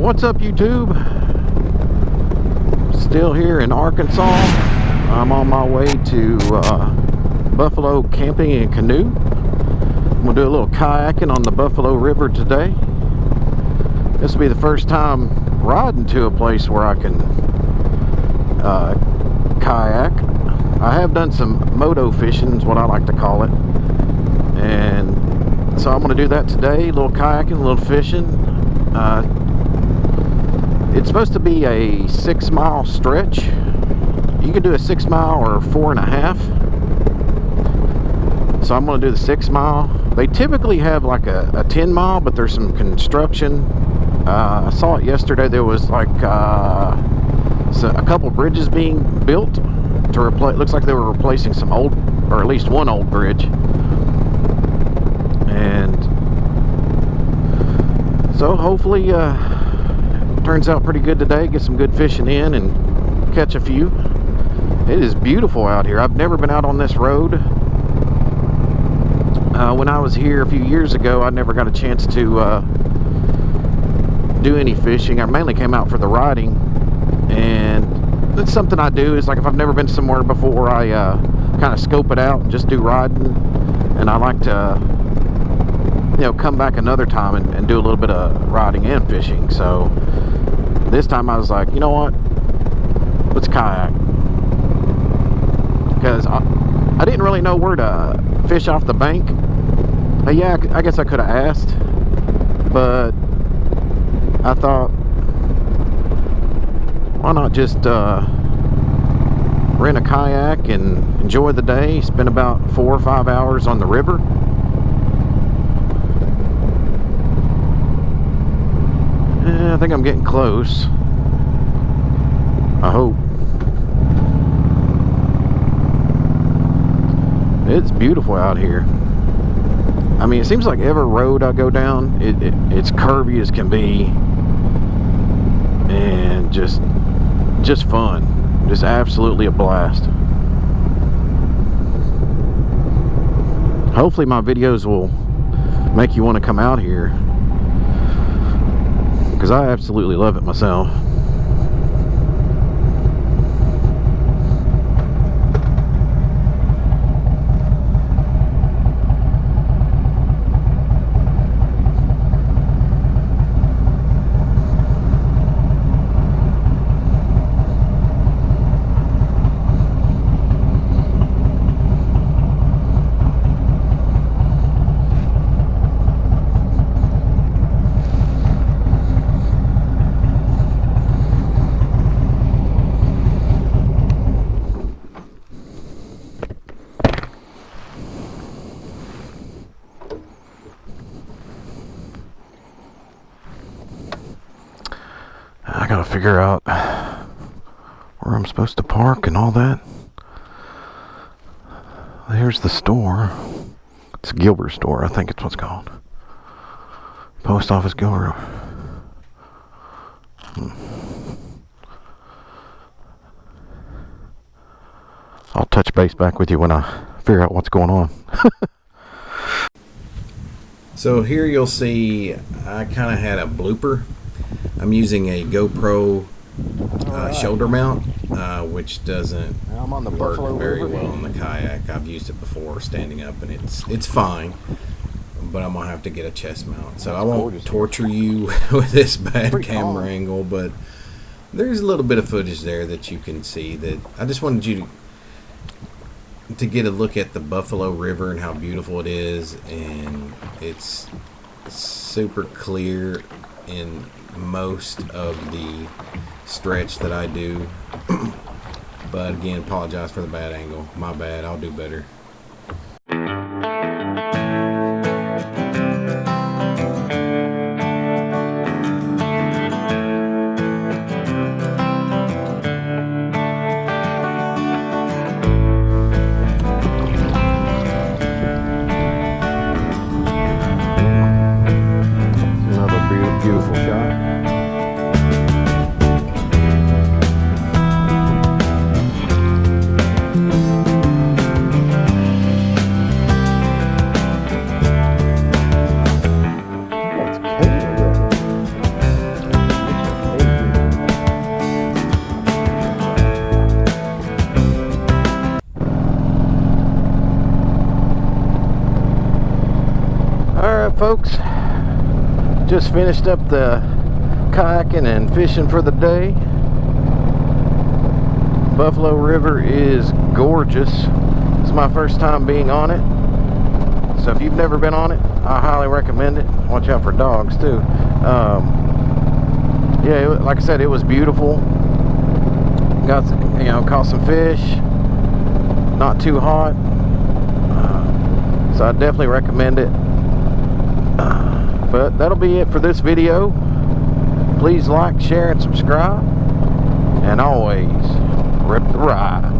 What's up, YouTube? Still here in Arkansas. I'm on my way to Buffalo Camping and Canoe. I'm gonna do a little kayaking on the Buffalo River today. This will be the first time riding to a place where I can kayak. I have done some moto fishing, is what I like to call it, and so I'm going to do that today. A little kayaking, a little fishing. It's supposed to be a 6-mile stretch. You can do a 6 mile or 4.5. So I'm going to do the 6 mile. They typically have like a 10 mile, but there's some construction. I saw it yesterday. There was like a couple bridges being built to replace. Looks like they were replacing some old, or at least one old bridge. And so hopefully turns out pretty good today. Get some good fishing in and catch a few. It is beautiful out here. I've never been out on this road. When I was here a few years ago, I never got a chance to do any fishing. I mainly came out for the riding, and that's something I do. Is like if I've never been somewhere before, I kind of scope it out and just do riding. And I like to, you know, come back another time and do a little bit of riding and fishing. So this time I was like, you know what, let's kayak, because I didn't really know where to fish off the bank. Yeah, I guess I could have asked, but I thought, why not just rent a kayak and enjoy the day, spend about 4 or 5 hours on the river. I think I'm getting close. I hope. It's beautiful out here. I mean, it seems like every road I go down, it's curvy as can be, and just fun. Just absolutely a blast. Hopefully my videos will make you want to come out here, because I absolutely love it myself. I gotta figure out where I'm supposed to park and all that. Here's the store. It's Gilbert store, I think it's what's called. Post Office Gilbert. I'll touch base back with you when I figure out what's going on. So here you'll see I kind of had a blooper. I'm using a GoPro shoulder mount, which doesn't work very well on the kayak. I've used it before standing up, and it's fine, but I'm gonna have to get a chest mount. So I won't torture you with this bad camera angle, but there's a little bit of footage there that you can see. That I just wanted you to get a look at the Buffalo River and how beautiful it is, and it's super clear in most of the stretch that I do. But again, apologize for the bad angle. My bad. I'll do better. Another beautiful shot. Alright folks, just finished up the kayaking and fishing for the day. Buffalo River is gorgeous. It's my first time being on it, so if you've never been on it, I highly recommend it. Watch out for dogs too. Yeah, like I said, it was beautiful. Got, caught some fish, not too hot, so I definitely recommend it. But that'll be it for this video. Please like, share, and subscribe, and always rip the ride.